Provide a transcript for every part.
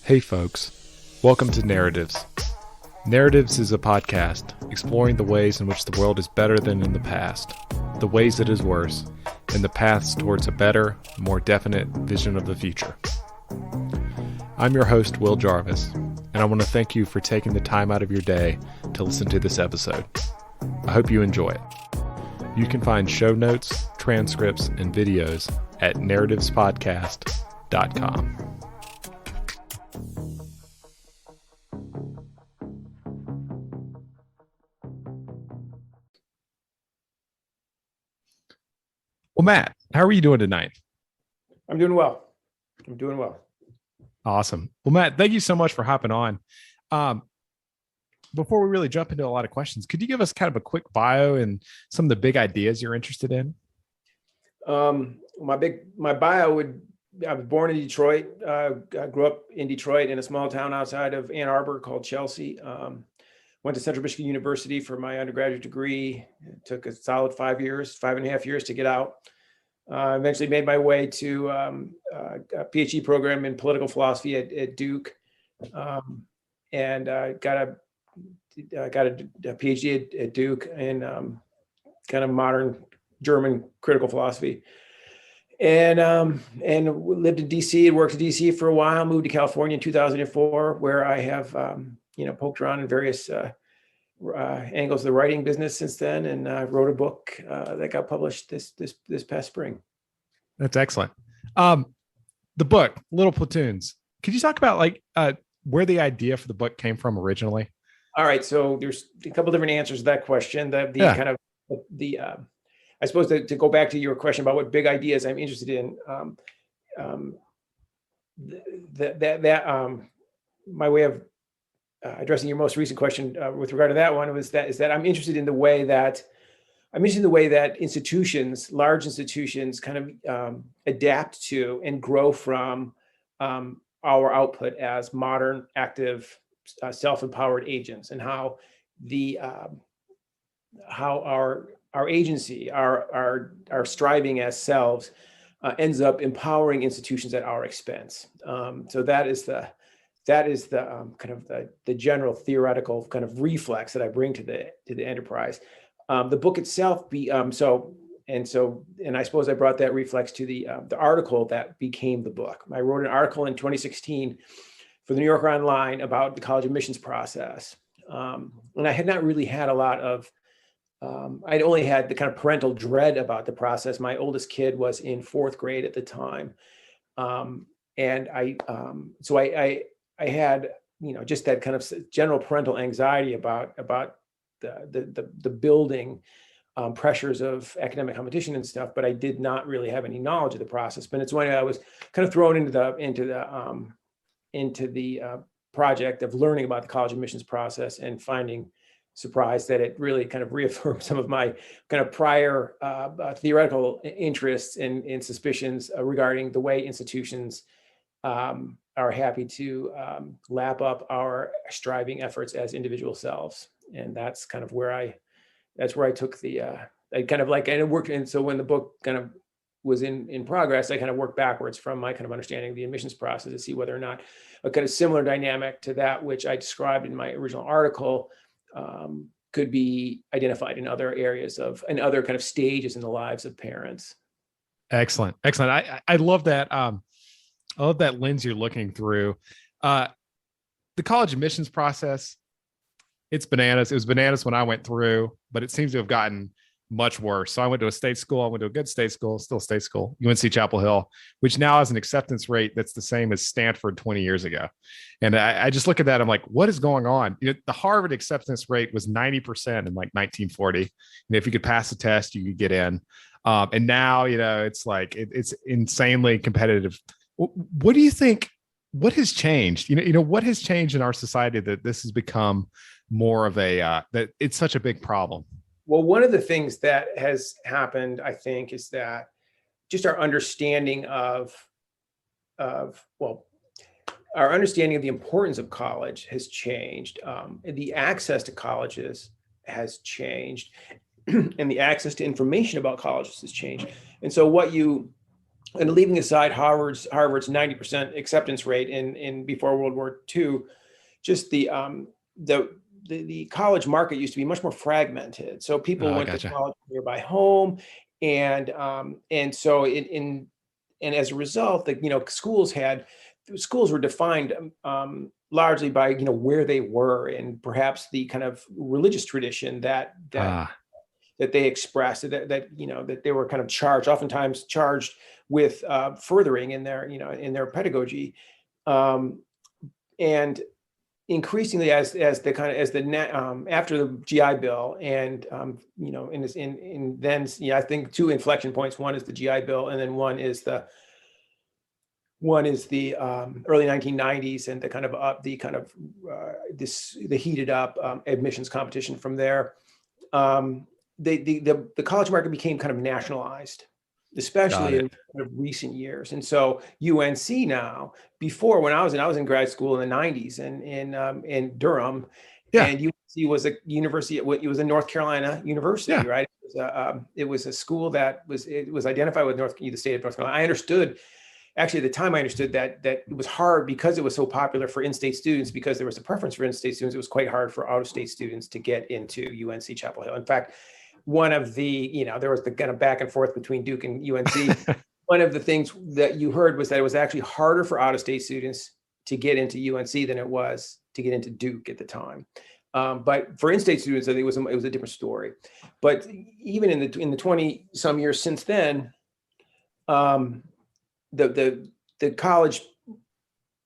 Hey folks, welcome to Narratives. Narratives is a podcast exploring the ways in which the world is better than in the past, the ways it is worse, and the paths towards a better, more definite vision of the future. I'm your host, Will Jarvis, and I want to thank you for taking the time out of your day to listen to this episode. I hope you enjoy it. You can find show notes, transcripts, and videos at narrativespodcast.com. Well, Matt, how are you doing tonight? I'm doing well. Awesome. Well, Matt, thank you so much for hopping on. Before we really jump into a lot of questions, could you give us kind of a quick bio and some of the big ideas you're interested in? My bio I was born in Detroit. I grew up in Detroit in a small town outside of Ann Arbor called Chelsea. Went to Central Michigan University for my undergraduate degree. It took a solid 5.5 years to get out. Eventually made my way to a PhD program in political philosophy at Duke, and got a PhD at Duke in kind of modern German critical philosophy. And lived in DC and worked in DC for a while. Moved to California in 2004, where I have poked around in various angles of the writing business since then, and wrote a book that got published this past spring. That's excellent. The book, Little Platoons. Could you talk about where the idea for the book came from originally? All right, so there's a couple different answers to that question. I suppose to go back to your question about what big ideas I'm interested in. My way of addressing your most recent question with regard to that one is that I'm interested in the way that institutions, large institutions, kind of adapt to and grow from our output as modern, active, self-empowered agents, and how our agency, our striving as selves, ends up empowering institutions at our expense. So that is the kind of the general theoretical kind of reflex that I bring to the enterprise. The book itself, and I suppose I brought that reflex to the article that became the book. I wrote an article in 2016 for the New Yorker Online about the college admissions process, and I had not really had a lot of. I'd only had the kind of parental dread about the process. My oldest kid was in fourth grade at the time, and I had just that kind of general parental anxiety about the building pressures of academic competition and stuff, but I did not really have any knowledge of the process. But it's when I was kind of thrown into the project of learning about the college admissions process and finding surprised that it really kind of reaffirmed some of my kind of prior theoretical interests and suspicions regarding the way institutions are happy to lap up our striving efforts as individual selves. And that's kind of where I took and it worked. And so when the book kind of was in progress, I kind of worked backwards from my kind of understanding of the admissions process to see whether or not a kind of similar dynamic to that which I described in my original article could be identified in other areas and other kind of stages in the lives of parents. Excellent. I love that. I love that lens you're looking through. The college admissions process, it's bananas. It was bananas when I went through, but it seems to have gotten much worse. So I went to a state school. I went to a good state school, still a state school, UNC Chapel Hill, which now has an acceptance rate that's the same as Stanford 20 years ago. And I just look at that. I'm like, what is going on? The Harvard acceptance rate was 90% in like 1940. If you could pass the test, you could get in. And now, it's like, it's insanely competitive. What do you think? What has changed? What has changed in our society that this has become more of that it's such a big problem? Well, one of the things that has happened, I think, is that just our understanding of the importance of college has changed. The access to colleges has changed, and the access to information about colleges has changed. And so what you and leaving aside Harvard's 90% acceptance rate in before World War II, just the college market used to be much more fragmented. So people went to Gotcha. college nearby home, and so and as a result, schools were defined largely by where they were, and perhaps the kind of religious tradition Ah, that they expressed, that they were kind of oftentimes charged with furthering in their pedagogy, um, and increasingly after the GI Bill, and then I think two inflection points. One is the GI Bill, and then one is the early 1990s, and the heated up admissions competition from there. The college market became kind of nationalized, got especially it. in kind of recent years. And so UNC now, before, when I was in grad school in the 90s, and in Durham, Yeah. and UNC was a university. It was a North Carolina university, Yeah. right? It was a school that was identified with the state of North Carolina. I understood. Actually, at the time, I understood that it was hard because it was so popular for in-state students, because there was a preference for in-state students. It was quite hard for out-of-state students to get into UNC Chapel Hill. In fact, one of the, there was the kind of back and forth between Duke and UNC. One of the things that you heard was that it was actually harder for out-of-state students to get into UNC than it was to get into Duke at the time. But for in-state students, I think it was a different story. But even in the 20 some years since then, the college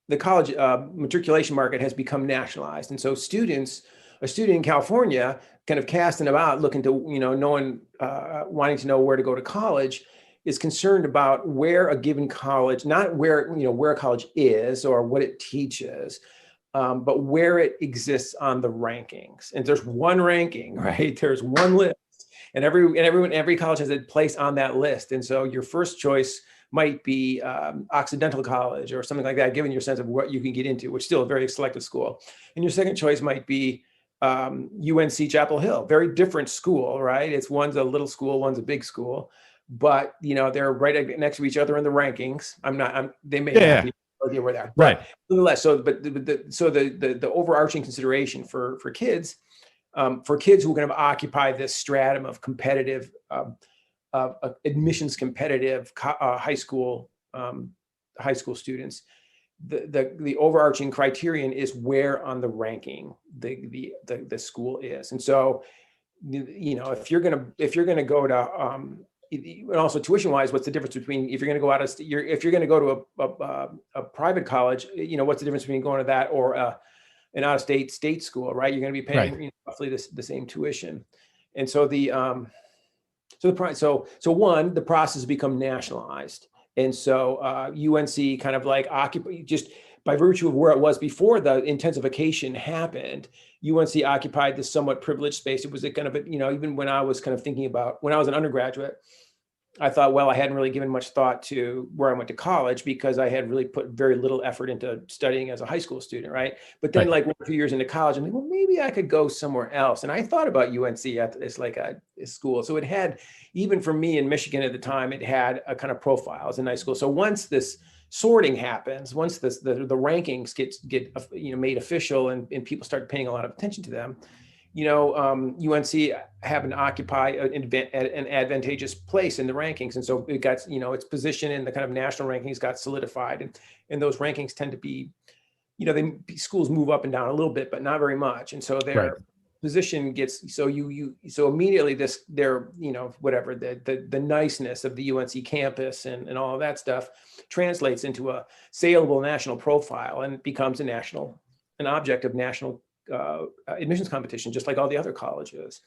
matriculation market has become nationalized, and so a student in California, kind of casting about, looking to wanting to know where to go to college, is concerned about where a given college, not where a college is or what it teaches, but where it exists on the rankings. And there's one ranking, right? There's one list, and every college has a place on that list. And so your first choice might be Occidental College or something like that, given your sense of what you can get into, which is still a very selective school. And your second choice might be UNC Chapel Hill, very different school, right? One's a little school, one's a big school, but they're right next to each other in the rankings. They may not be where they are, Right. but nonetheless. So the overarching consideration for kids who kind of occupy this stratum of competitive admissions competitive high school students, the overarching criterion is where on the ranking the school is. And so if you're gonna go to and also tuition wise, what's the difference between, if you're going to go out of if you're going to go to a private college, what's the difference between going to that or an out of state school, right? You're going to be paying roughly the same tuition. And so the process has become nationalized. And so UNC kind of like occupy, just by virtue of where it was before the intensification happened, UNC occupied this somewhat privileged space. It was a kind of, even when I was kind of thinking about, when I was an undergraduate, I thought, well, I hadn't really given much thought to where I went to college because I had really put very little effort into studying as a high school student, right? But then like 1 or 2 years into college, I'm like, well, maybe I could go somewhere else. And I thought about UNC as like a school. So it had, even for me in Michigan at the time, it had a kind of profile as a nice school. So once this sorting happens, once the rankings get made official and people start paying a lot of attention to them, UNC happened to occupy an advantageous place in the rankings. And so it got, its position in the kind of national rankings got solidified. And those rankings tend to be, schools move up and down a little bit, but not very much. And so their position gets, so immediately whatever, the niceness of the UNC campus and all of that stuff translates into a saleable national profile and becomes an object of national admissions competition, just like all the other colleges.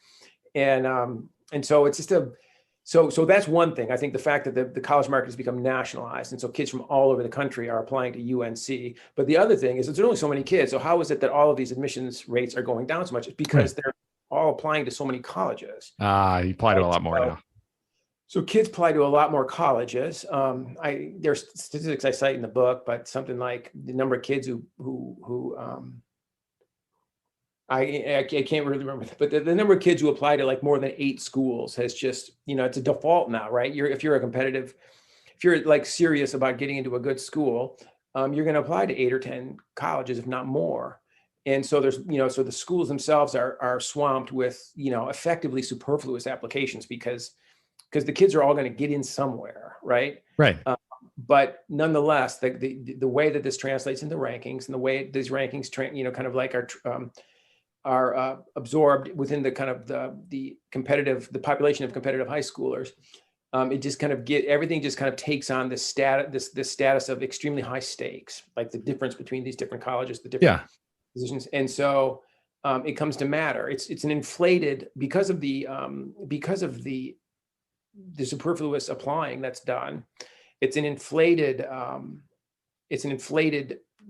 And so it's just so that's one thing. I think the fact that the college market has become nationalized, and so kids from all over the country are applying to UNC. But the other thing is there's only so many kids. So how is it that all of these admissions rates are going down so much? It's because they're all applying to so many colleges. You apply to a lot more now. So kids apply to a lot more colleges. There's statistics I cite in the book, but something like the number of kids who I can't really remember, but the number of kids who apply to like more than 8 schools has just, it's a default now, right? If you're a competitive you're like serious about getting into a good school, you're going to apply to 8 or 10 colleges, if not more. And so there's, so the schools themselves are swamped with, effectively superfluous applications because the kids are all going to get in somewhere, right? Right. But nonetheless, the way that this translates into rankings and the way these rankings kind of like are absorbed within the kind of the population of competitive high schoolers, it just kind of everything just kind of takes on this status of extremely high stakes, like the difference between these different colleges, the different positions. And so it comes to matter. It's an inflated because of the superfluous applying that's done. It's an inflated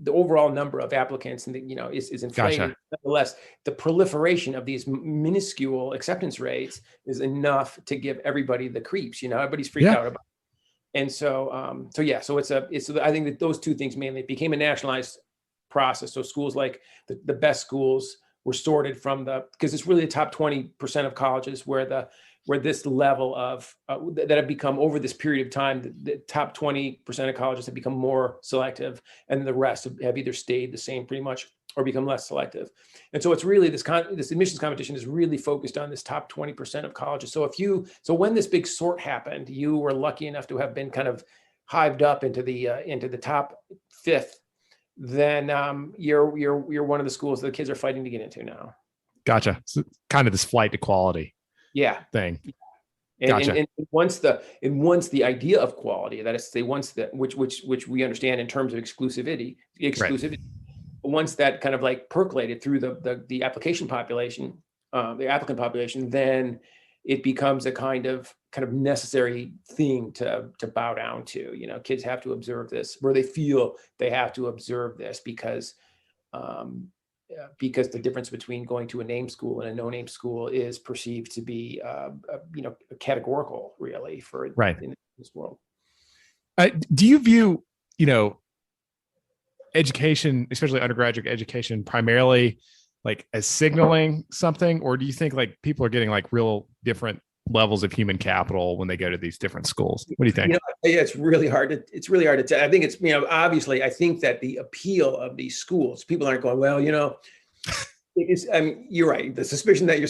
the overall number of applicants and is inflated. Gotcha. Nonetheless, the proliferation of these minuscule acceptance rates is enough to give everybody the creeps. Everybody's freaked out about it. And so I think that those two things mainly became a nationalized process. So schools like the best schools were sorted from because it's really the top 20% of colleges where this level of that have become over this period of time, the top 20% of colleges have become more selective, and the rest have either stayed the same pretty much or become less selective. And so it's really this admissions competition is really focused on this top 20% of colleges. So when this big sort happened, you were lucky enough to have been kind of hived up into the top fifth, then you're one of the schools that the kids are fighting to get into now. Gotcha. So kind of this flight to quality. Thing. Gotcha. And once the idea of quality, that is to say, which we understand in terms of exclusivity, right. Once that kind of like percolated through the application population, the applicant population, then it becomes a kind of necessary thing to bow down to. Kids have to observe this, where they feel they have to observe this because the difference between going to a name school and a no-name school is perceived to be, categorical, really, for in this world. Do you view, education, especially undergraduate education, primarily like as signaling something, or do you think like people are getting like real different levels of human capital when they go to these different schools? What do you think? It's really hard to tell. I think it's, obviously, I think that the appeal of these schools, people aren't going, well, you're right. The suspicion that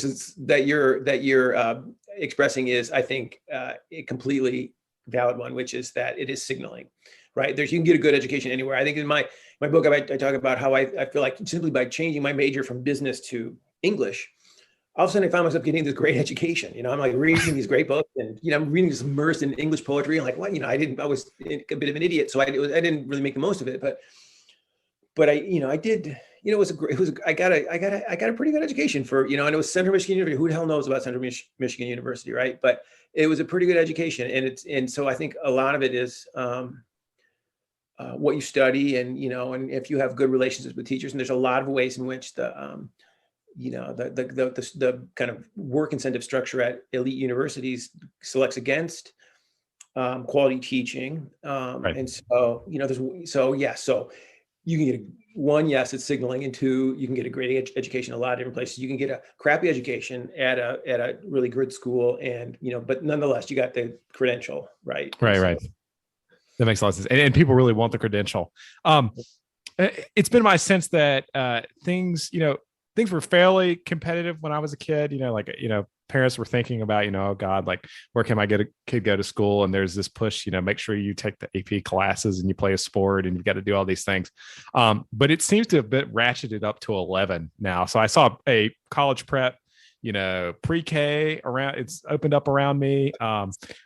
you're expressing is, I think, a completely valid one, which is that it is signaling, right? You can get a good education anywhere. I think in my book, I talk about how I feel like simply by changing my major from business to English, all of a sudden I found myself getting this great education. I'm like reading these great books, and I'm reading this immersed in English poetry. I'm like, what? I was a bit of an idiot, so I didn't really make the most of it. But I did. I got a pretty good education for, and it was Central Michigan University. Who the hell knows about Central Michigan University, right? But it was a pretty good education, and so I think a lot of it is what you study, and if you have good relationships with teachers, and there's a lot of ways in which the kind of work incentive structure at elite universities selects against quality teaching. Right. And so, so you can get yes, it's signaling, and two, you can get a great education in a lot of different places. You can get a crappy education at a really good school, and, but nonetheless, you got the credential, right? Right. That makes a lot of sense. And people really want the credential. It's been my sense that things were fairly competitive when I was a kid. Parents were thinking about, oh God, like where can I get a kid go to school? And there's this push, make sure you take the AP classes and you play a sport and you've got to do all these things. But it seems to have been ratcheted up to 11 now. So I saw a college prep, pre-K around, it's opened up around me,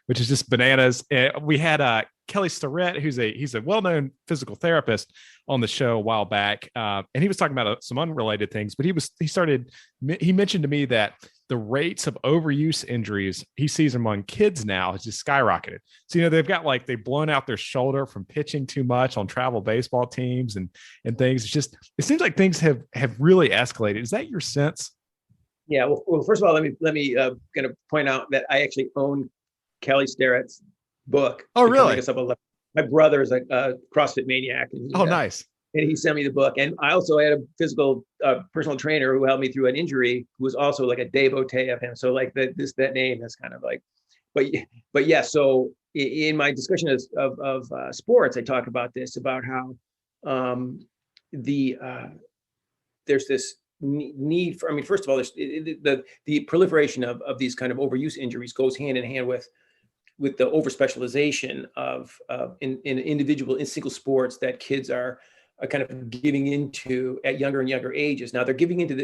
which is just bananas. We had Kelly Starrett, he's a well-known physical therapist, on the show a while back, and he was talking about some unrelated things. But he mentioned to me that the rates of overuse injuries he sees among kids now has just skyrocketed. So they've blown out their shoulder from pitching too much on travel baseball teams and things. It seems like things have really escalated. Is that your sense? Yeah. Well, first of all, let me kind of point out that I actually own Kelly Starrett's book. Oh, really? My brother is a CrossFit maniac. And nice. And he sent me the book. And I also had a physical personal trainer who helped me through an injury, who was also like a devotee of him. So like that name is kind of like, but yeah. So in my discussion of sports, I talk about this, about how the there's this need for, I mean, first of all, there's the proliferation of these kind of overuse injuries goes hand in hand with the over specialization of in individual, in single sports that kids are kind of giving into at younger and younger ages. Now they're giving into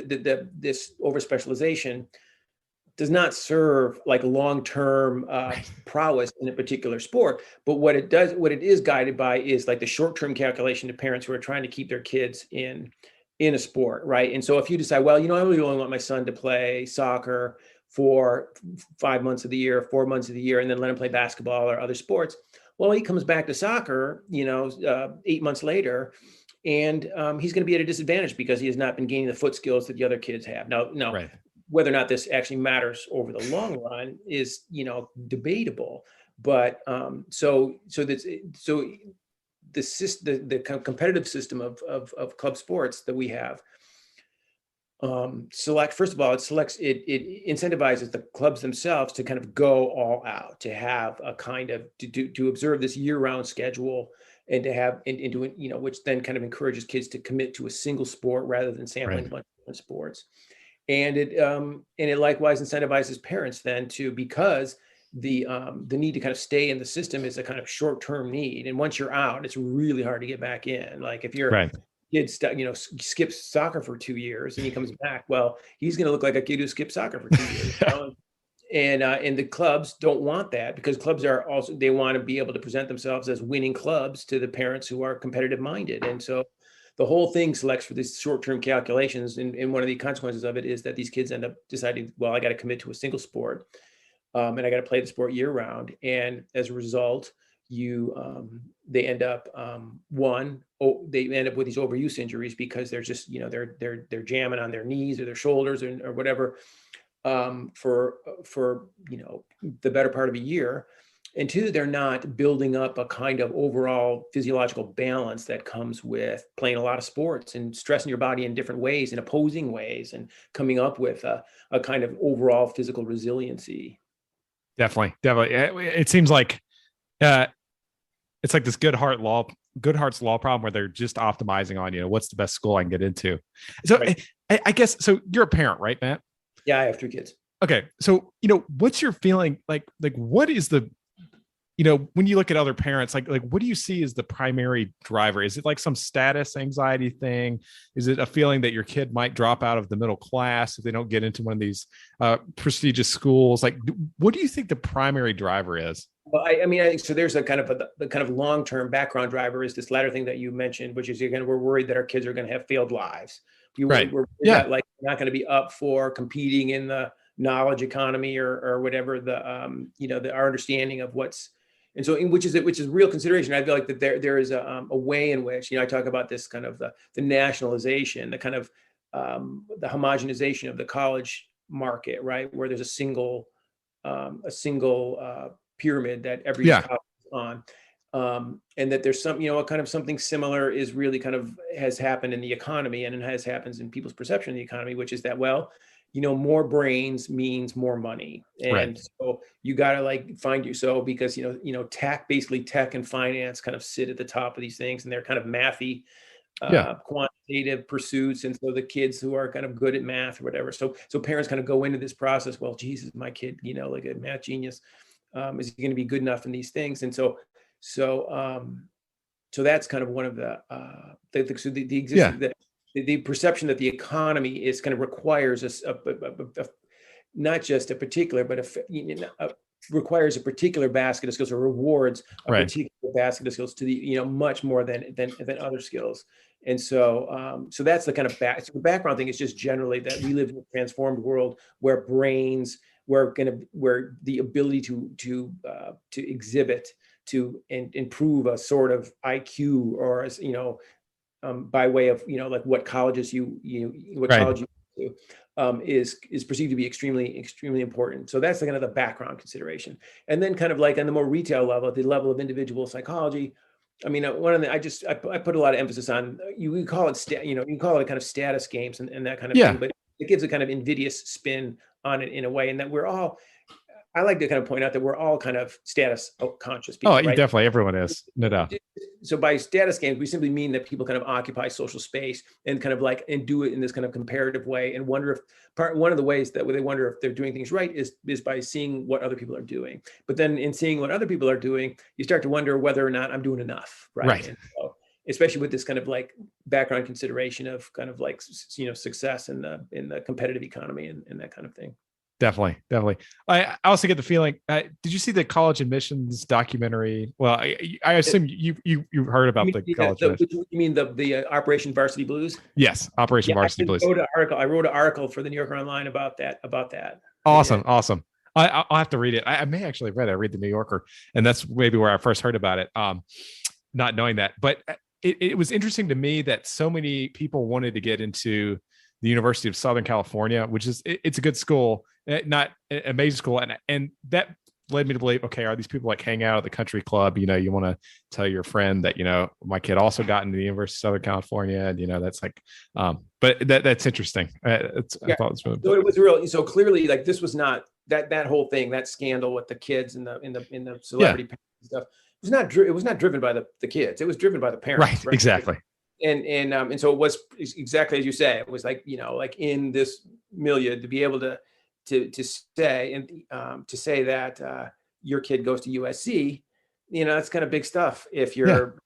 this over specialization does not serve like long-term prowess in a particular sport, but what it is guided by is like the short-term calculation to parents who are trying to keep their kids in a sport, right? And so if you decide, well, I really only want my son to play soccer for 5 months of the year, 4 months of the year, and then let him play basketball or other sports. Well, he comes back to soccer, 8 months later, and he's going to be at a disadvantage because he has not been gaining the foot skills that the other kids have. Now, Right. whether or not this actually matters over the long run is, debatable. But so the competitive system of club sports that we have first of all, it incentivizes the clubs themselves to kind of go all out, to have a kind of to observe this year-round schedule, and to have into it, which then kind of encourages kids to commit to a single sport rather than sampling a bunch of different sports. And it likewise incentivizes parents then to, because the need to kind of stay in the system is a kind of short-term need, and once you're out, it's really hard to get back in. Like if your kid skips soccer for 2 years and he comes back, well, he's going to look like a kid who skipped soccer for 2 years. And the clubs don't want that, because clubs are also, they want to be able to present themselves as winning clubs to the parents who are competitive minded. And so the whole thing selects for these short-term calculations. And one of the consequences of it is that these kids end up deciding, well, I got to commit to a single sport, and I got to play the sport year round. And as a result, they end up they end up with these overuse injuries because they're just, they're jamming on their knees or their shoulders or whatever for the better part of a year. And two, they're not building up a kind of overall physiological balance that comes with playing a lot of sports and stressing your body in different ways, in opposing ways, and coming up with a kind of overall physical resiliency. Definitely. It seems like it's like this Goodhart's law problem where they're just optimizing on, what's the best school I can get into. So right. I guess, so you're a parent, right, Matt? Yeah, I have 3 kids. Okay. So, what's your feeling like what is the, when you look at other parents, like what do you see as the primary driver? Is it like some status anxiety thing? Is it a feeling that your kid might drop out of the middle class if they don't get into one of these prestigious schools? Like, what do you think the primary driver is? Well, I think so. There's a kind of the kind of long-term background driver is this latter thing that you mentioned, which is, again, we're worried that our kids are going to have failed lives. We're not going to be up for competing in the knowledge economy or whatever our understanding of what's. And so, which is real consideration. I feel like that there is a way in which, I talk about this kind of the nationalization, the kind of the homogenization of the college market, right, where there's a single pyramid that every college is on, and that there's some, a kind of something similar is really kind of has happened in the economy, and it happens in people's perception of the economy, which is that, well, more brains means more money. And so you got to find because, tech and finance kind of sit at the top of these things, and they're kind of mathy, quantitative pursuits. And so the kids who are kind of good at math or whatever. So parents kind of go into this process. Well, Jesus, my kid, like a math genius, is he going to be good enough in these things? And so that's kind of one of the existing, the perception that the economy is kind of requires not just a particular, but requires a particular basket of skills, or rewards a particular basket of skills to the, much more than other skills. And so that's the kind of the background thing is just generally that we live in a transformed world where brains, where the ability to exhibit, to improve a sort of IQ, or as by way of what colleges college you do, is perceived to be extremely important. So that's the kind of the background consideration. And then kind of like on the more retail level, at the level of individual psychology, I mean, one of the I put a lot of emphasis on, you can call it you can call it a kind of status games and that kind of thing, but it gives a kind of invidious spin on it in a way, and that we're all, I like to kind of point out that we're all kind of status conscious Oh, people, you right? definitely, everyone is, no doubt. So by status games, we simply mean that people kind of occupy social space and kind of like, and do it in this kind of comparative way, and wonder if one of the ways that they wonder if they're doing things right is by seeing what other people are doing. But then in seeing what other people are doing, you start to wonder whether or not I'm doing enough, right? Right. And so, especially with this kind of like background consideration of kind of like, success in the competitive economy and that kind of thing. Definitely, definitely. I also get the feeling. Did you see the college admissions documentary? Well, I assume you heard about the college admissions. You mean the Operation Varsity Blues? Yes, Operation Yeah, Varsity Blues. I wrote an article for the New Yorker Online about that. Awesome, awesome. I'll have to read it. I may actually read it. I read the New Yorker, and that's maybe where I first heard about it. Not knowing that, but it was interesting to me that so many people wanted to get into the University of Southern California, which is it's a good school, not an amazing school, and that led me to believe, okay, are these people like hang out at the country club? You know, you want to tell your friend that, you know, my kid also got into the University of Southern California, and you know, that's like, but that's interesting. I thought it was really. So it was real. So clearly, like, this was not that whole thing, that scandal with the kids and the celebrity stuff. It was not driven by the kids. It was driven by the parents. Right? Exactly. And so it was exactly as you say. It was like, you know, like in this milieu, to be able to say and to say that your kid goes to USC, you know, that's kind of big stuff. If you're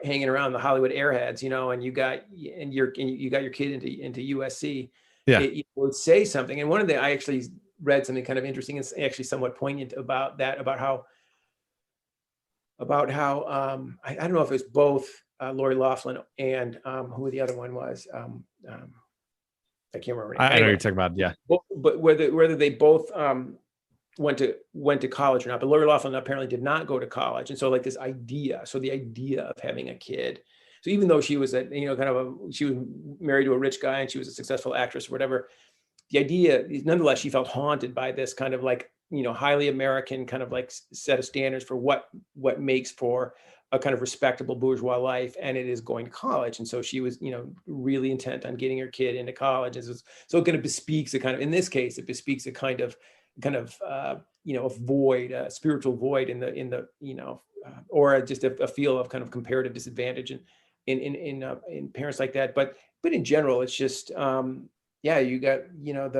hanging around the Hollywood airheads, you know, and you got your kid into USC, it would say something. And I actually read something kind of interesting and actually somewhat poignant about that, about how I don't know if it was both Lori Loughlin and who the other one was. I can't remember. I know what you're talking about. Yeah. But whether they both went to college or not. But Lori Loughlin apparently did not go to college, and so like the idea of having a kid. So even though she was she was married to a rich guy and she was a successful actress or whatever, the idea, nonetheless, she felt haunted by this kind of like, you know, highly American kind of like set of standards for what makes for a kind of respectable bourgeois life, and it is going to college. And so she was, you know, really intent on getting her kid into college. And so it kind of bespeaks a kind of, in this case, it bespeaks a kind of you know, a void, a spiritual void in the you know, or just a feel of kind of comparative disadvantage in parents like that. But in general, it's just you got, you know,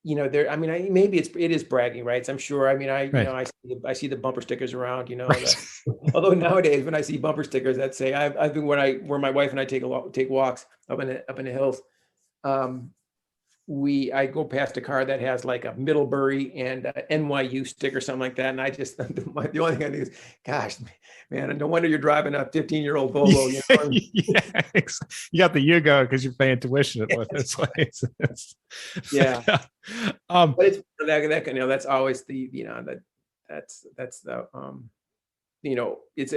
you know, there, I mean, maybe it is bragging rights. I'm sure. I mean, you know, I see the bumper stickers around, you know, although nowadays when I see bumper stickers that say, I've been, where my wife and I take walks up in the hills, I go past a car that has like a Middlebury and a NYU sticker, something like that. And I just, the only thing I do is, gosh, man, no wonder you're driving a 15-year-old Volvo. You know? Yeah, you got the Yugo because you're paying tuition. Yeah. But it's that, you know, that's always the, you know, that's the, you know, it's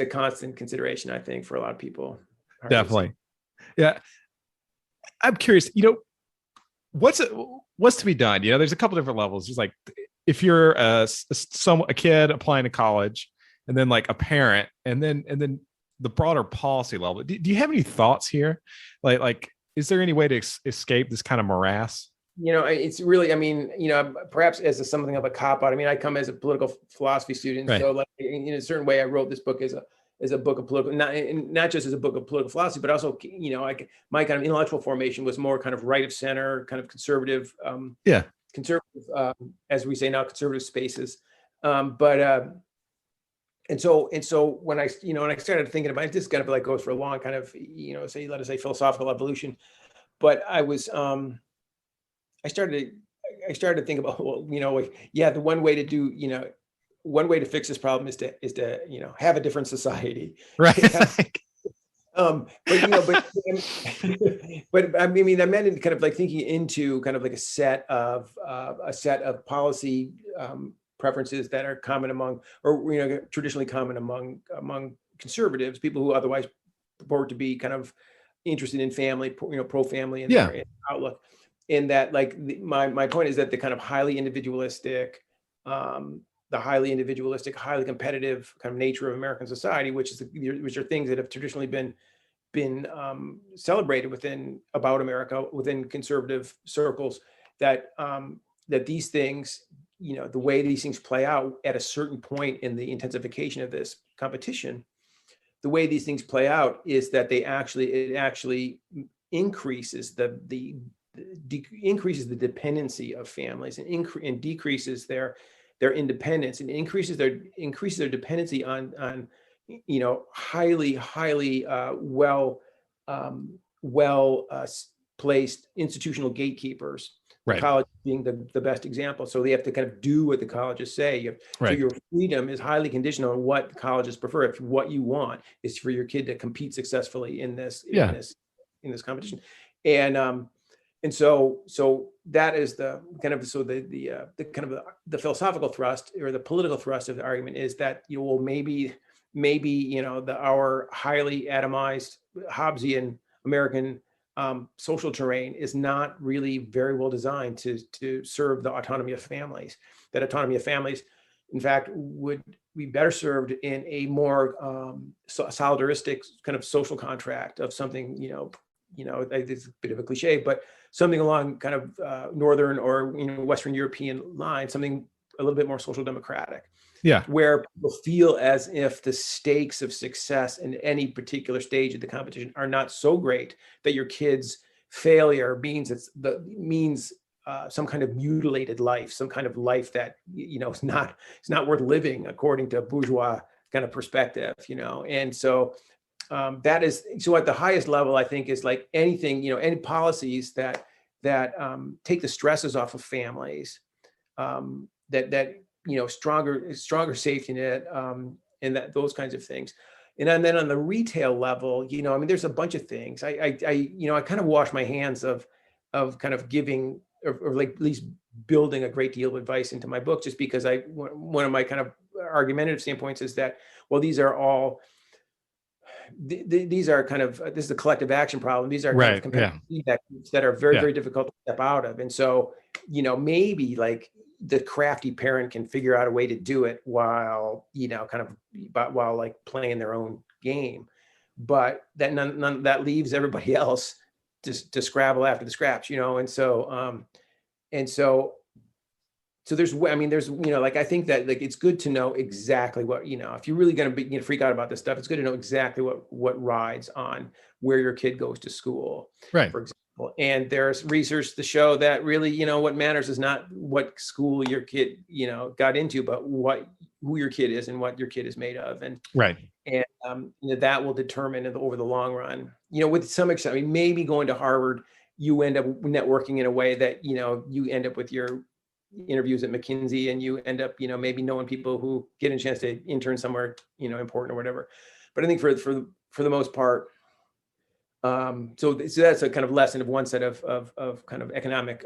a constant consideration, I think, for a lot of people. Definitely. Yeah. I'm curious, you know, what's to be done? You know, there's a couple different levels. There's like, if you're a kid applying to college, and then like a parent, and then the broader policy level. Do you have any thoughts here? Like, is there any way to escape this kind of morass? You know, it's really, I mean, you know, perhaps as something of a cop out. I mean, I come as a political philosophy student, right. So like in a certain way, I wrote this book as a book of political, not just as a book of political philosophy, but also, you know, my kind of intellectual formation was more kind of right of center, kind of conservative, conservative, as we say now, conservative spaces. And so when I started thinking about it, this kind of like goes for a long kind of, you know, let us say philosophical evolution, but I started to think about, well, you know, the one way to fix this problem is to, you know, have a different society. Right. But, you know, but I mean, I meant in kind of like thinking into kind of like a set of policy preferences that are common among, or, you know, traditionally common among conservatives, people who otherwise purport to be kind of interested in family, you know, pro-family and their outlook. In that, like, my point is that the kind of highly individualistic, highly competitive kind of nature of American society, which are things that have traditionally been celebrated about America within conservative circles, that these things, the way these things play out at a certain point in the intensification of this competition, the way these things play out is that it actually increases increases the dependency of families and decreases their independence, and increases their dependency on highly placed institutional gatekeepers. The Right. college being the best example. So they have to kind of do what the colleges say. So Right. your freedom is highly conditional on what the colleges prefer. If what you want is for your kid to compete successfully in this competition, and so that is the kind of the philosophical thrust or the political thrust of the argument is that maybe our highly atomized Hobbesian American social terrain is not really very well designed to serve the autonomy of families. That autonomy of families, in fact, would be better served in a more solidaristic kind of social contract of something, it's a bit of a cliche, but something along kind of Northern or Western European lines, something a little bit more social democratic. Yeah. Where people feel as if the stakes of success in any particular stage of the competition are not so great that your kid's failure means some kind of mutilated life, some kind of life that is not worth living according to bourgeois kind of perspective, and so that is so at the highest level. I think is like anything, any policies that take the stresses off of families, that stronger safety net, and those kinds of things. And then on the retail level, there's a bunch of things. I kind of wash my hands of kind of giving or like at least building a great deal of advice into my book, just because one of my kind of argumentative standpoints is that, well, these are all these are kind of this is a collective action problem. These are kind of competitive feedback loops that are very, very difficult to step out of. And so, maybe like the crafty parent can figure out a way to do it while, while like playing their own game. But that that leaves everybody else to scrabble after the scraps, so there's like, I think that like, it's good to know exactly what, if you're really going to freak out about this stuff, it's good to know exactly what rides on where your kid goes to school, right? For example. And there's research to show that really, what matters is not what school your kid, got into, but who your kid is and what your kid is made of. And right. And that will determine over the long run, with some extent, maybe going to Harvard, you end up networking in a way that, you end up with your interviews at McKinsey and you end up, maybe knowing people who get a chance to intern somewhere, important or whatever. But I think for the most part, so that's a kind of lesson of one set of kind of economic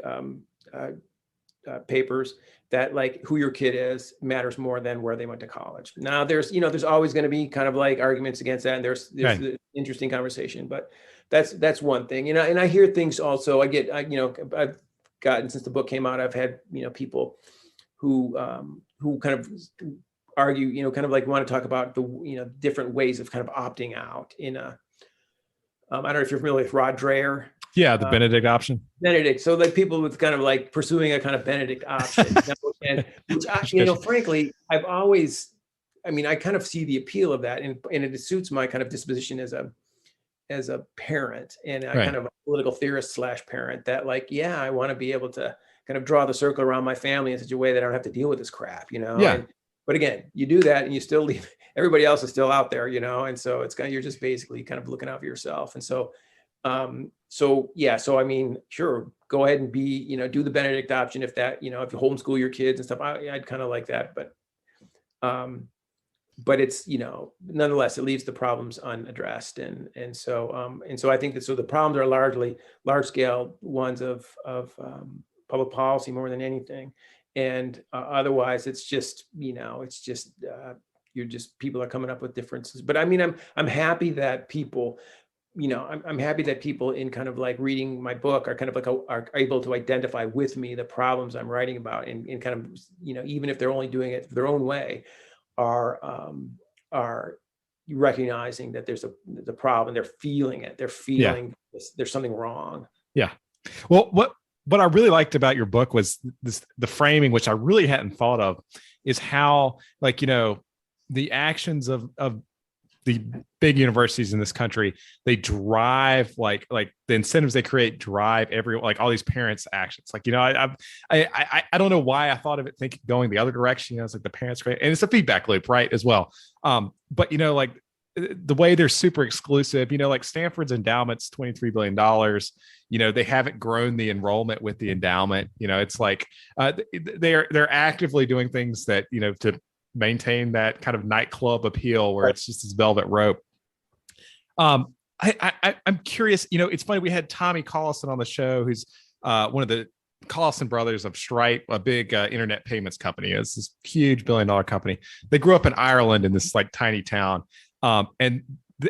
papers, that like who your kid is matters more than where they went to college. Now there's always going to be kind of like arguments against that, and there's right. the interesting conversation, but that's one thing, and I hear things also. I've gotten, since the book came out, I've had people who kind of argue, kind of like want to talk about the different ways of kind of opting out in a I don't know if you're familiar with Rod Dreher. Yeah, the Benedict option. Benedict. So like people with kind of like pursuing a kind of Benedict option, and which frankly, I've always, I kind of see the appeal of that, and it suits my kind of disposition as a parent and a kind of a political theorist / parent, that like, yeah, I want to be able to kind of draw the circle around my family in such a way that I don't have to deal with this crap, Yeah. But again, you do that and you still leave, everybody else is still out there, and so it's kind of, you're just basically kind of looking out for yourself. And so, sure, go ahead and do the Benedict option if that, if you homeschool your kids and stuff, I'd kind of like that, but it's, nonetheless, it leaves the problems unaddressed. And so I think that, so the problems are largely large scale ones of public policy more than anything. And otherwise it's just, people are coming up with differences. But I'm happy that people, I'm happy that people in kind of like reading my book are kind of like are able to identify with me the problems I'm writing about, and kind of, even if they're only doing it their own way, are recognizing that there's a problem. They're feeling it. They're feeling there's something wrong. Yeah. Well, what I really liked about your book was the framing, which I really hadn't thought of, is how, like, the actions of the big universities in this country, they drive, like the incentives they create drive every, like, all these parents' actions. Like, I don't know why I thought of it thinking going the other direction. It's like the parents create, and it's a feedback loop, right, as well. But like the way they're super exclusive, like Stanford's endowment's $23 billion. They haven't grown the enrollment with the endowment. It's like they're actively doing things that, to maintain that kind of nightclub appeal where it's just this velvet rope. I'm curious, it's funny, we had Tommy Collison on the show, who's one of the Collison brothers of Stripe, a big internet payments company. It's this huge $1 billion company. They grew up in Ireland in this like tiny town. And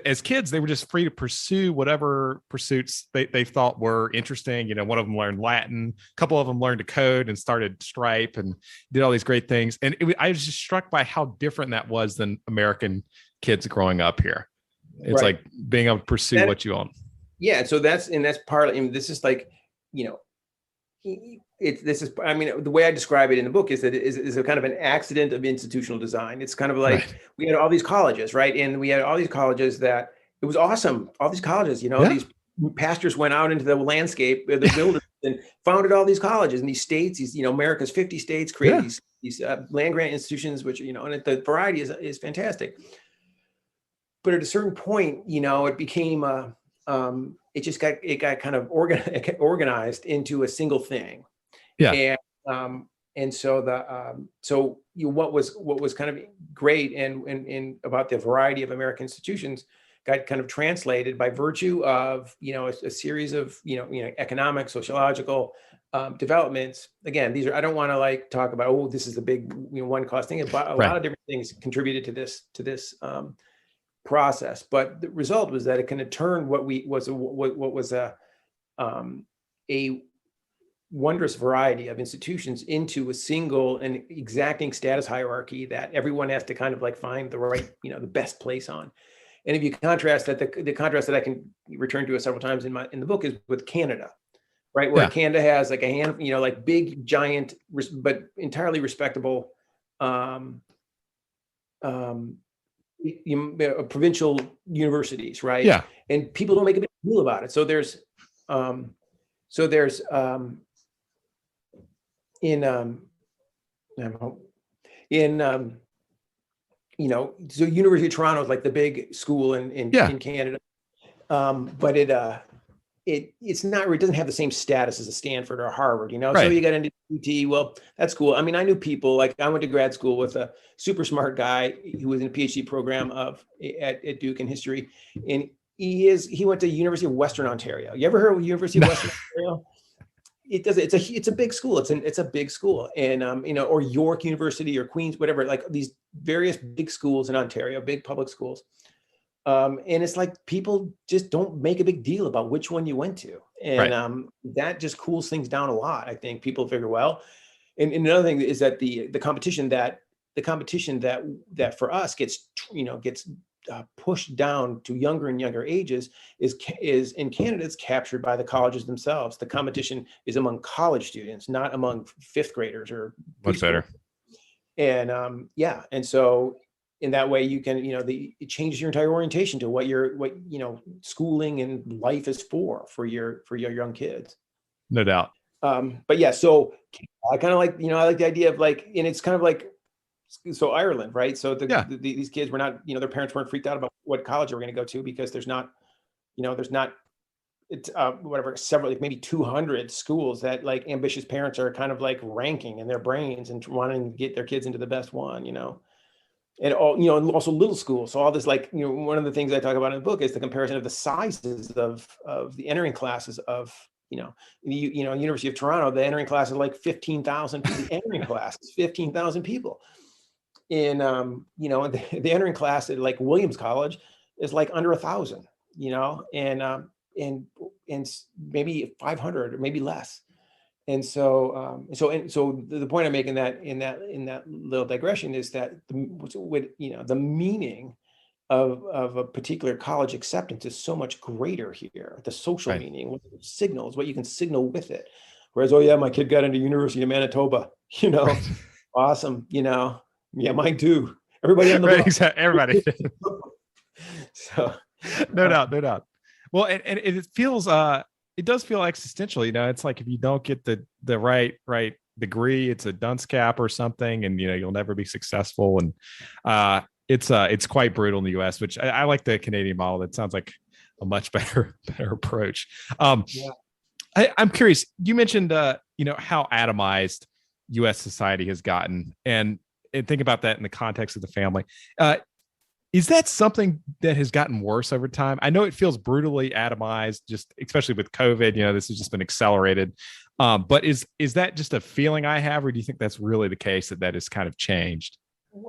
as kids, they were just free to pursue whatever pursuits they thought were interesting. One of them learned Latin, a couple of them learned to code and started Stripe and did all these great things. And I was just struck by how different that was than American kids growing up here. It's like being able to pursue what you want. Yeah. So that's part of, this is like, the way I describe it in the book is that it is a kind of an accident of institutional design. It's kind of like we had all these colleges, right? And we had all these colleges that it was awesome. All these colleges, these pastors went out into the landscape, the buildings, and founded all these colleges and these states, America's 50 states created these land grant institutions, which, and the variety is fantastic. But at a certain point, it became it got kind of organized into a single thing. Yeah. And so what was kind of great and about the variety of American institutions got kind of translated by virtue of, a series of, economic, sociological developments. Again, these are, I don't want to like talk about, this is the big, one cost thing. But a lot of different things contributed to this process, but the result was that it kind of turned what was a wondrous variety of institutions into a single and exacting status hierarchy that everyone has to kind of like find the right, the best place on. And if you contrast that, the contrast that I can return to several times in the book is with Canada, right? Where Canada has like a hand, like big, giant, but entirely respectable provincial universities, right? Yeah. And people don't make a big deal about it. So there's so University of Toronto is like the big school in Canada. But it's not, it doesn't have the same status as a Stanford or Harvard, So you got into UT, well, that's cool. I mean, I knew people, like I went to grad school with a super smart guy who was in a PhD program at Duke in history. And he went to University of Western Ontario. You ever heard of University of Western Ontario? It's a big school. It's a big school. And, or York University or Queens, whatever, like these various big schools in Ontario, big public schools. And it's like people just don't make a big deal about which one you went to, and that just cools things down a lot. I think people figure, well, and another thing is that the competition that for us gets pushed down to younger and younger ages is in Canada, it's captured by the colleges themselves. The competition is among college students, not among fifth graders or much better. And and so in that way, you can, it changes your entire orientation to what schooling and life is for your young kids. No doubt. But yeah, so I kind of like, I like the idea of like, and it's kind of like, so Ireland, right? So these kids were not, their parents weren't freaked out about what college they were going to go to because there's not several, like maybe 200 schools that like ambitious parents are kind of like ranking in their brains and wanting to get their kids into the best one, And all, and also little schools. So all this, like, one of the things I talk about in the book is the comparison of the sizes of the entering classes of, University of Toronto, the entering class is like 15,000 people. The entering class is 15,000 people. In, the entering class at like Williams College is like under 1,000, and maybe 500 or maybe less. And so, the point I'm making in that little digression is that the meaning of a particular college acceptance is so much greater here. The social meaning, what it signals, what you can signal with it, Whereas, oh yeah, my kid got into University of Manitoba, Right. awesome, yeah, mine too. Everybody on the Right. bus. Exactly. Everybody. So, No doubt. No doubt. Well, and it feels it does feel existential. It's like if you don't get the right degree, it's a dunce cap or something, and you'll never be successful. And it's quite brutal in the US, which I like the Canadian model. That sounds like a much better approach. yeah. I'm curious. You mentioned how atomized US society has gotten, and think about that in the context of the family. Is that something that has gotten worse over time? I know it feels brutally atomized, just especially with COVID. This has just been accelerated. But is that just a feeling I have, or do you think that's really the case that has kind of changed?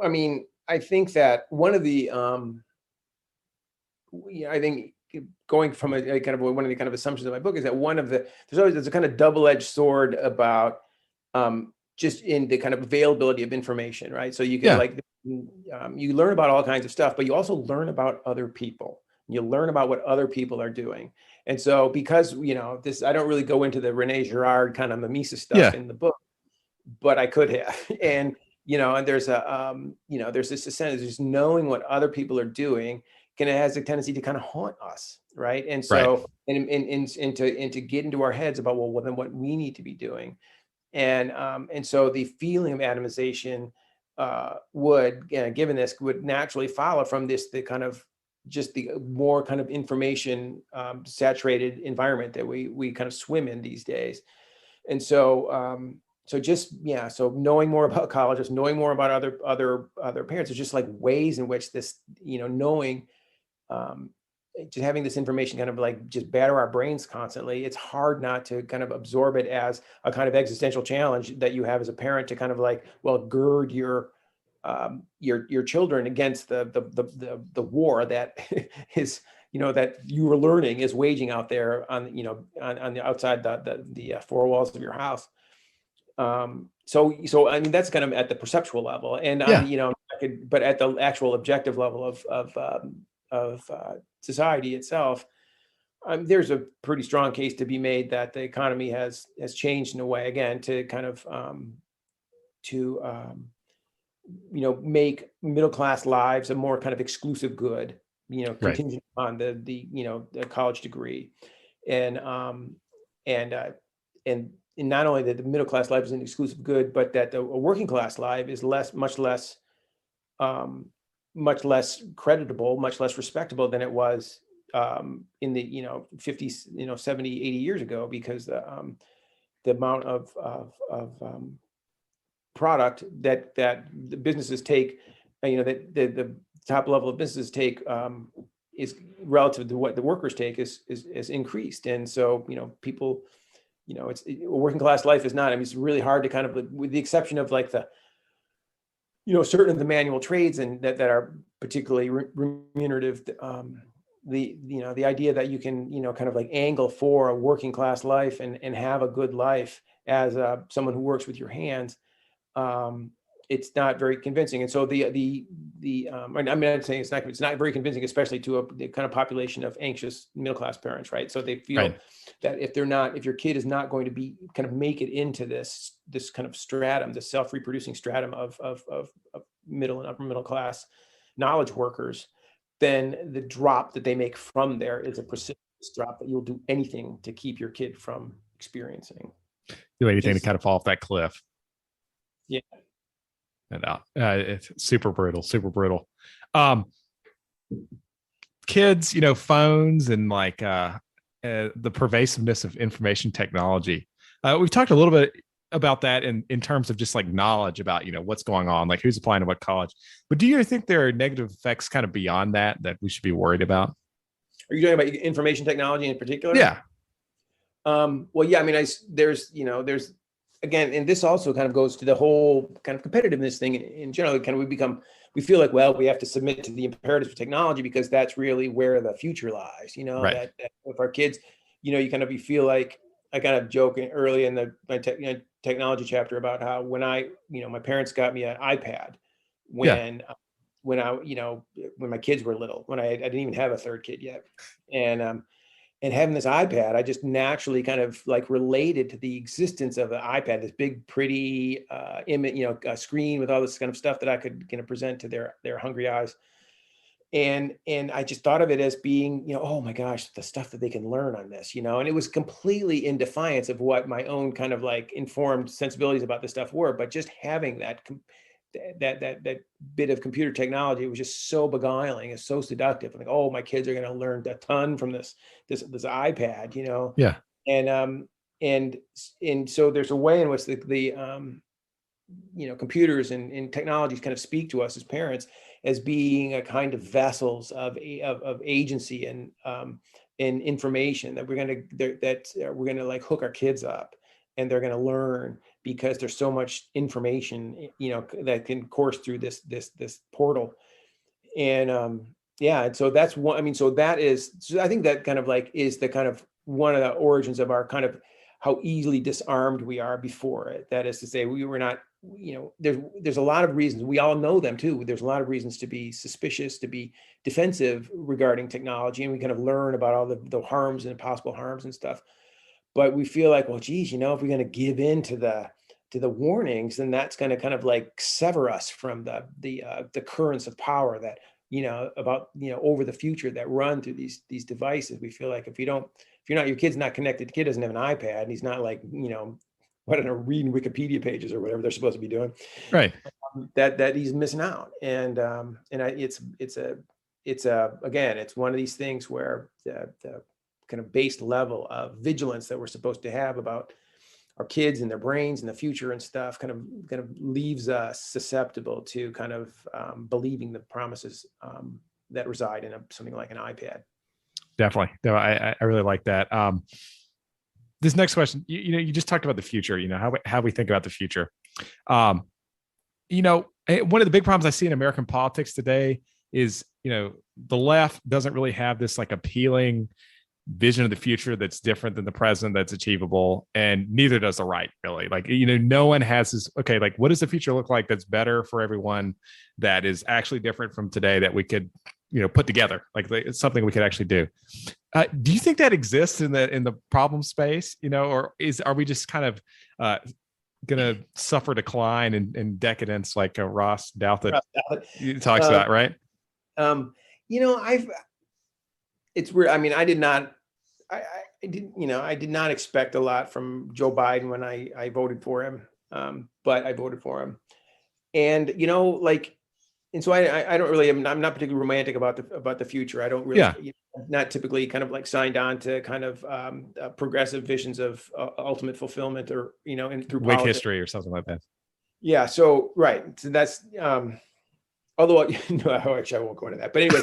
I mean, I think that one of the, I think going from a kind of one of the kind of assumptions of my book is that there's a kind of double-edged sword about just in the kind of availability of information, right? So you can Yeah. you learn about all kinds of stuff, but you also learn about other people. You learn about what other people are doing. And so because, this, I don't really go into the Rene Girard kind of Mimesis stuff Yeah. in the book, but I could have. And there's there's this sense of just knowing what other people are doing has a tendency to kind of haunt us, right? And Right. so, and to get into our heads about, well, then what we need to be doing. And so the feeling of atomization would, given this, would naturally follow from the kind of just the more kind of information saturated environment that we kind of swim in these days. And so so knowing more about colleges, knowing more about other parents, is just like ways in which this, knowing, just having this information kind of like just batter our brains constantly. It's hard not to kind of absorb it as a kind of existential challenge that you have as a parent to kind of like, well, gird your children against the war that is, that you were learning is waging out there on the outside the four walls of your house. So I mean, that's kind of at the perceptual level, and on Yeah. the, but at the actual objective level of society itself, there's a pretty strong case to be made that the economy has changed in a way, again, to kind of to make middle class lives a more kind of exclusive good, Right. contingent on the college degree, and and uh, and not only that the middle class life is an exclusive good, but that a working class life is um, much less creditable, much less respectable than it was in the 50s, 70, 80 years ago, because the amount of product that the businesses take, that the top level of businesses take, is relative to what the workers take is increased. And so people, a working class life is not, I mean, it's really hard to kind of, with the exception of like the certain of the manual trades and that are particularly remunerative, the idea that you can kind of like angle for a working class life and have a good life as someone who works with your hands, it's not very convincing. And so I'm not saying it's not very convincing, especially to the kind of population of anxious middle class parents, right? So they feel Right. that if your kid is not going to be kind of make it into this kind of stratum, the self-reproducing stratum of middle and upper middle class knowledge workers, then the drop that they make from there is a precipitous drop that you'll do anything to keep your kid from experiencing. Do anything to kind of fall off that cliff. Yeah. And it's super brutal, super brutal. Kids, phones and like the pervasiveness of information technology. We've talked a little bit about that in terms of just like knowledge about what's going on, like who's applying to what college. But do you think there are negative effects kind of beyond that we should be worried about? Are you talking about information technology in particular? Yeah. Well, yeah, I mean, there's again, and this also kind of goes to the whole kind of competitiveness thing in general. Kind of we feel like, well, we have to submit to the imperatives of technology because that's really where the future lies. Right. That if our kids, you feel like, I kind of joke early in my technology chapter about how when my parents got me an iPad when when my kids were little, when I didn't even have a third kid yet, and And having this iPad, I just naturally kind of like related to the existence of the iPad, this big, pretty image, screen with all this kind of stuff that I could present to their hungry eyes. And I just thought of it as being, oh my gosh, the stuff that they can learn on this, and it was completely in defiance of what my own kind of like informed sensibilities about this stuff were. But just having that bit of computer technology was just so beguiling. It's so seductive. I'm like, oh, my kids are going to learn a ton from this iPad, Yeah. And so there's a way in which the computers and technologies kind of speak to us as parents as being a kind of vessels of agency and information that we're going to like hook our kids up, and they're going to learn because there's so much information, that can course through this portal. And and so that's one. I mean, so I think that kind of like is the kind of one of the origins of our kind of how easily disarmed we are before it. That is to say, we were not, there's a lot of reasons. We all know them too. There's a lot of reasons to be suspicious, to be defensive regarding technology. And we kind of learn about all the harms and possible harms and stuff. But we feel like, well, geez, if we're going to give in to the warnings, then that's going to kind of like sever us from the currents of power that, about, over the future that run through these devices. We feel like if your kid's not connected, the kid doesn't have an iPad, and he's not like, I don't know, reading Wikipedia pages or whatever they're supposed to be doing, Right. that he's missing out. And it's one of these things where the kind of base level of vigilance that we're supposed to have about our kids and their brains and the future and stuff kind of leaves us susceptible to kind of believing the promises that reside in something like an iPad. Definitely. No, I really like that. This next question, you just talked about the future, how we think about the future. One of the big problems I see in American politics today is, the left doesn't really have this like appealing vision of the future that's different than the present, that's achievable, and neither does the right, really. Like, no one has this, okay, like, what does the future look like that's better for everyone, that is actually different from today, that we could put together, like it's something we could actually do. Do you think that exists in the problem space, or are we just kind of gonna suffer decline and decadence, like Ross Douthat talks about, right? It's weird. I mean, I did not expect a lot from Joe Biden when I voted for him, but I voted for him, and and so I don't really, I'm not particularly romantic about the future. I don't really, not typically kind of like signed on to kind of progressive visions of ultimate fulfillment, or and through Wake politics. history or something like that. Yeah. So right. So that's although actually I won't go into that. But anyway,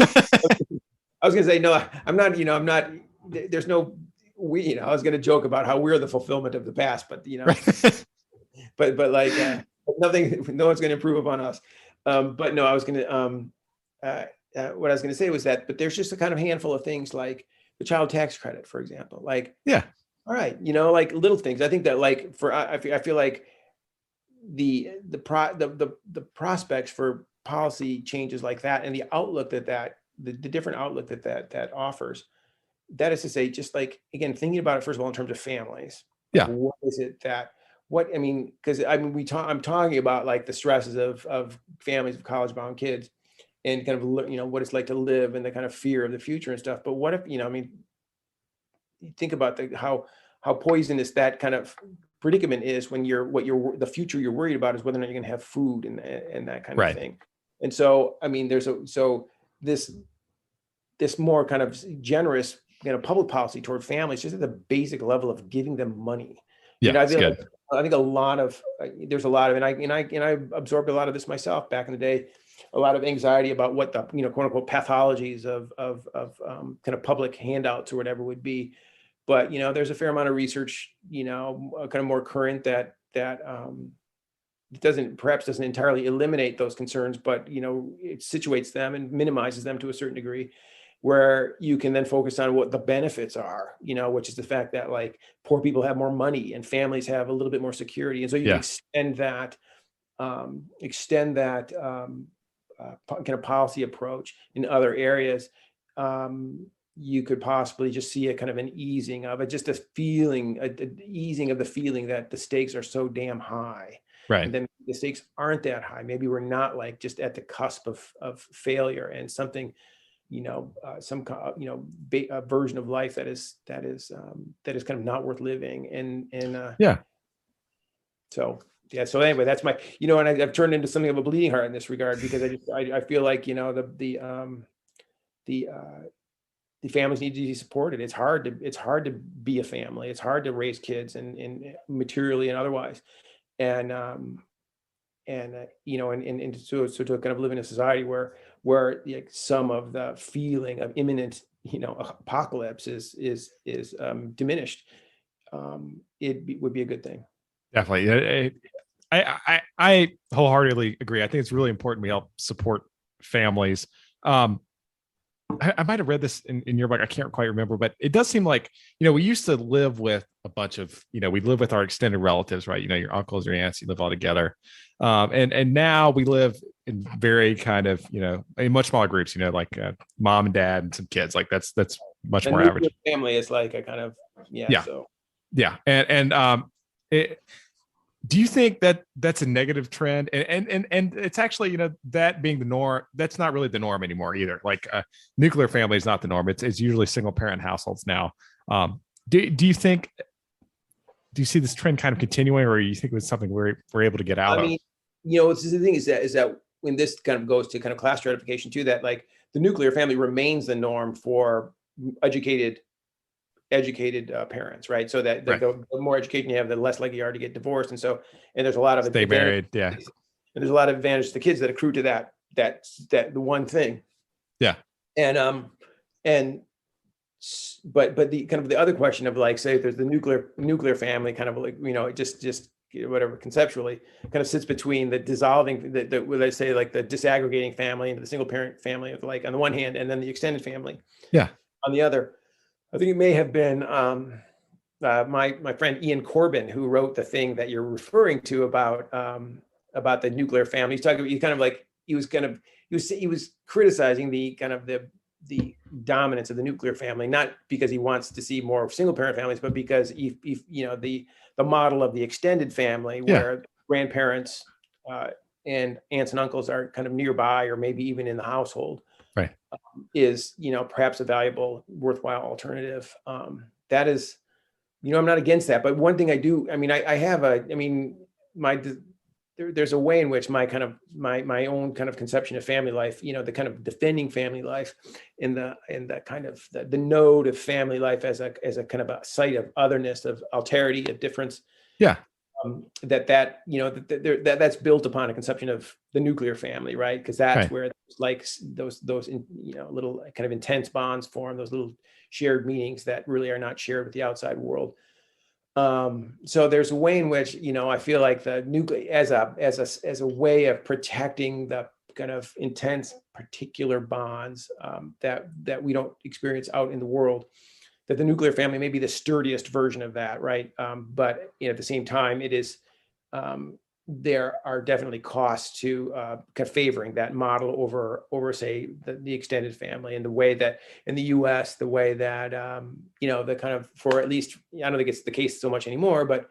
I was gonna say no. I'm not. I'm not. There's no. I was gonna joke about how we're the fulfillment of the past, but Right. but like nothing. No one's gonna improve upon us. But no, I was gonna. What I was gonna say was that, but there's just a kind of handful of things like the child tax credit, for example. Like, yeah. All right, like little things. I think that like I feel like the prospects for policy changes like that, and the outlook the different outlook that offers. That is to say, just like, again, thinking about it, first of all, in terms of families. Yeah. What is it because I'm talking about like the stresses of families of college-bound kids, and kind of, what it's like to live and the kind of fear of the future and stuff. But what if, you think about how poisonous that kind of predicament is when the future you're worried about is whether or not you're going to have food and that kind of thing. And so, this more kind of generous, public policy toward families, just at the basic level of giving them money. Yeah, I think there's a lot of, and I absorbed a lot of this myself back in the day, a lot of anxiety about what the, quote unquote pathologies of kind of public handouts or whatever would be. But, there's a fair amount of research, kind of more current that perhaps doesn't entirely eliminate those concerns, but, it situates them and minimizes them to a certain degree, where you can then focus on what the benefits are, which is the fact that like poor people have more money and families have a little bit more security. And so you can extend that kind of policy approach in other areas. you could possibly just see a kind of an easing of it, just a feeling, a easing of the feeling that the stakes are so damn high. Right. And then the stakes aren't that high. Maybe we're not like just at the cusp of failure, and something, a version of life that is kind of not worth living. Yeah. So yeah. So anyway, that's my, and I've turned into something of a bleeding heart in this regard, because I feel like, the families need to be supported. It's hard to be a family. It's hard to raise kids and materially and otherwise. And so to kind of live in a society where like some of the feeling of imminent, apocalypse is diminished, would be a good thing. Definitely. I wholeheartedly agree. I think it's really important we help support families. I might have read this in your book. I can't quite remember, but it does seem like, we used to live with a bunch of, we live with our extended relatives, right? Your uncles, your aunts, you live all together. And now we live in very kind of, in much smaller groups, like mom and dad and some kids. Like that's much more average. Family is like a kind of, yeah. So. Yeah. Do you think that that's a negative trend? And it's actually, that being the norm, that's not really the norm anymore either. Like nuclear family is not the norm. It's usually single parent households now. Do you see this trend kind of continuing, or you think it was something we're able to get out of? It's the thing is that when this kind of goes to kind of class stratification too, that like the nuclear family remains the norm for educated parents, right? So that the more education you have, the less likely you are to get divorced, and there's a lot of stay married, yeah. And there's a lot of advantage to kids that accrue to that the one thing, yeah. But the kind of the other question of like, say, if there's the nuclear family, kind of like, just whatever conceptually kind of sits between the dissolving, what I say, like the disaggregating family into the single parent family, like on the one hand, and then the extended family, yeah, on the other. I think it may have been my friend Ian Corbin who wrote the thing that you're referring to about the nuclear family. He was criticizing the kind of the dominance of the nuclear family, not because he wants to see more single parent families, but because the model of the extended family, where grandparents and aunts and uncles are kind of nearby, or maybe even in the household, right, is perhaps a valuable, worthwhile alternative. That is, I'm not against that, but one thing I do, there's a way in which my own kind of conception of family life, the kind of defending family life in the kind of the node of family life as a kind of a site of otherness, of alterity, of difference. Yeah. That's built upon a conception of the nuclear family, right? Because that's where like those little kind of intense bonds form, those little shared meanings that really are not shared with the outside world. So there's a way in which I feel like the nuclear as a way of protecting the kind of intense particular bonds that we don't experience out in the world, that the nuclear family may be the sturdiest version of that, right? But at the same time, it is there are definitely costs to kind of favoring that model over say the extended family, and the way that in the U.S. the way that the kind of, for at least, I don't think it's the case so much anymore, but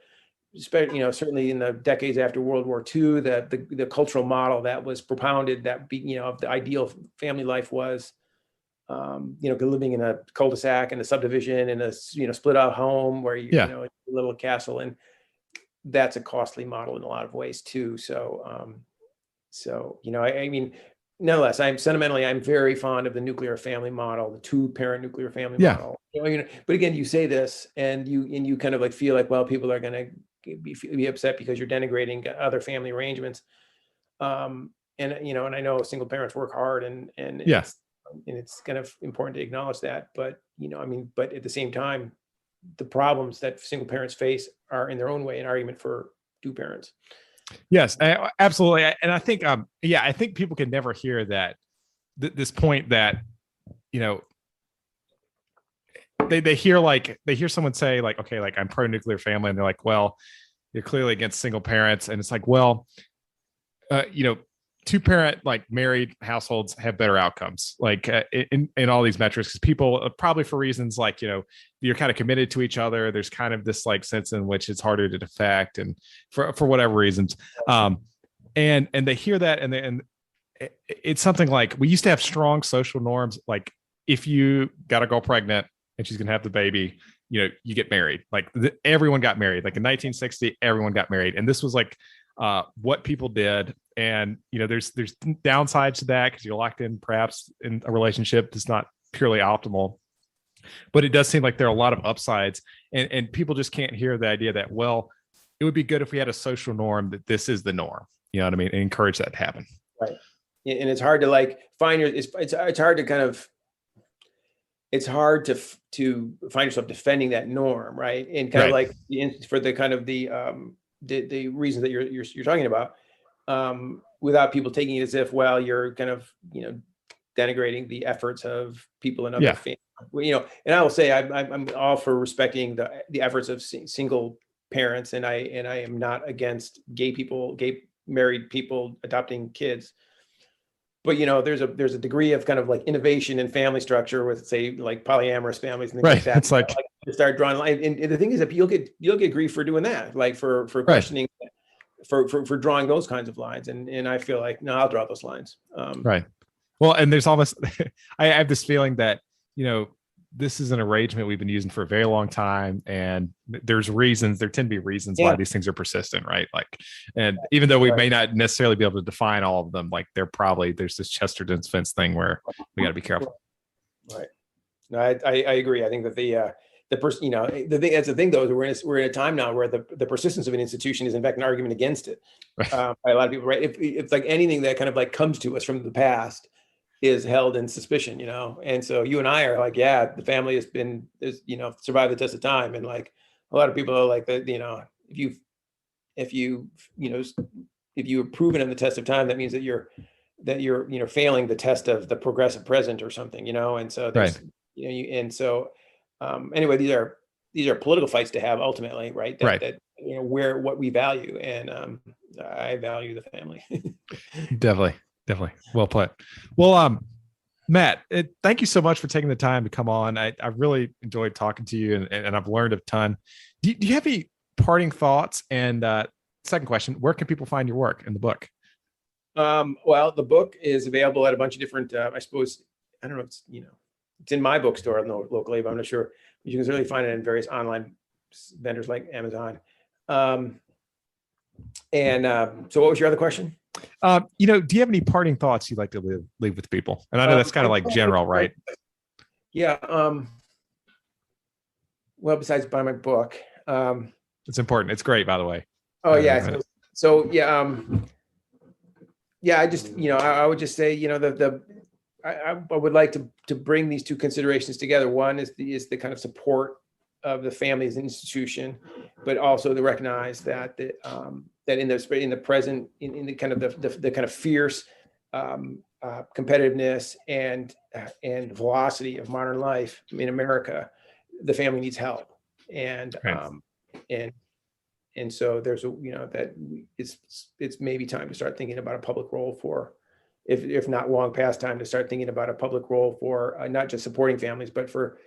certainly in the decades after World War II, the cultural model that was propounded, that of the ideal family life was living in a cul-de-sac and a subdivision in a split out home where a little castle, and that's a costly model in a lot of ways too. So nonetheless, I'm very fond of the nuclear family model, the 2-parent nuclear family model. But again, you say this and you kind of like feel like, well, people are going to be upset because you're denigrating other family arrangements. And I know single parents work hard, and it's kind of important to acknowledge that. But but at the same time, the problems that single parents face are in their own way an argument for 2 parents. Yes, absolutely. And I think, I think people can never hear that this point that, they hear someone say like, okay, like I'm pro nuclear family, and they're like, well, you're clearly against single parents. And it's like, well, two-parent, like married households have better outcomes, like in all these metrics, because people probably for reasons like, you're kind of committed to each other. There's kind of this like sense in which it's harder to defect, and for whatever reasons. And they hear that, and it's something like, we used to have strong social norms. Like if you got a girl pregnant and she's going to have the baby, you get married. Like everyone got married. Like in 1960, everyone got married. And this was like what people did. And, there's downsides to that because you're locked in perhaps in a relationship that's not purely optimal. But it does seem like there are a lot of upsides, and people just can't hear the idea that, well, it would be good if we had a social norm that this is the norm. You know what I mean? And encourage that to happen. Right. And it's hard to like find it's hard to kind of, it's hard to find yourself defending that norm. Right. And kind of like for the kind of the reasons that you're talking about, without people taking it as if, well, you're kind of, denigrating the efforts of people in other families. And I will say I'm all for respecting the efforts of single parents, and I am not against gay married people adopting kids. But there's a degree of kind of like innovation in family structure with, say, like polyamorous families and things like that. It's like to start drawing line. And the thing is that you'll get grief for doing that, like for questioning, for drawing those kinds of lines. And I feel like, no, I'll draw those lines. Right. Well, and there's almost, I have this feeling that, this is an arrangement we've been using for a very long time. And there tend to be reasons why these things are persistent, right? Like, and even though we may not necessarily be able to define all of them, like there's this Chesterton's fence thing where we got to be careful. Right. No, I agree. I think that that's the thing though, is we're in a time now where the persistence of an institution is in fact an argument against it. By a lot of people, right? If like anything that kind of like comes to us from the past is held in suspicion, and so you and I are like, the family has survived the test of time, and like a lot of people are like that, if you've proven in the test of time, that means that you're failing the test of the progressive present or something, and so there's anyway, these are political fights to have ultimately, right? That what we value, and I value the family. Definitely. Well put. Well, Matt, thank you so much for taking the time to come on. I really enjoyed talking to you, and I've learned a ton. Do you have any parting thoughts? And second question, where can people find your work in the book? Well, the book is available at a bunch of different, I suppose, I don't know, it's in my bookstore locally, but I'm not sure. You can certainly find it in various online vendors like Amazon. So what was your other question? Do you have any parting thoughts you'd like to leave with people? And I know that's kind of like general, right? Yeah. Well, besides buying my book, it's important. It's great, by the way. Oh yeah. So I just, I would just say, I would like to bring these two considerations together. One is the kind of support of the family as an institution, but also to recognize that that in the present, in the kind of the kind of fierce competitiveness and velocity of modern life in America, the family needs help, and so there's that it's maybe time to start thinking about a public role for, if not long past time, to start thinking about a public role for not just supporting families, but for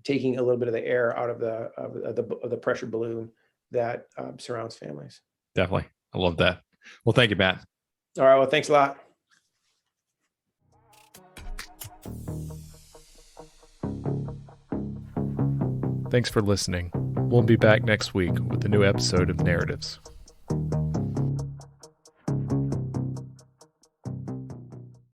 taking a little bit of the air out of the pressure balloon that surrounds families. Definitely. I love that. Well, thank you, Matt. All right. Well, thanks a lot. Thanks for listening. We'll be back next week with a new episode of Narratives.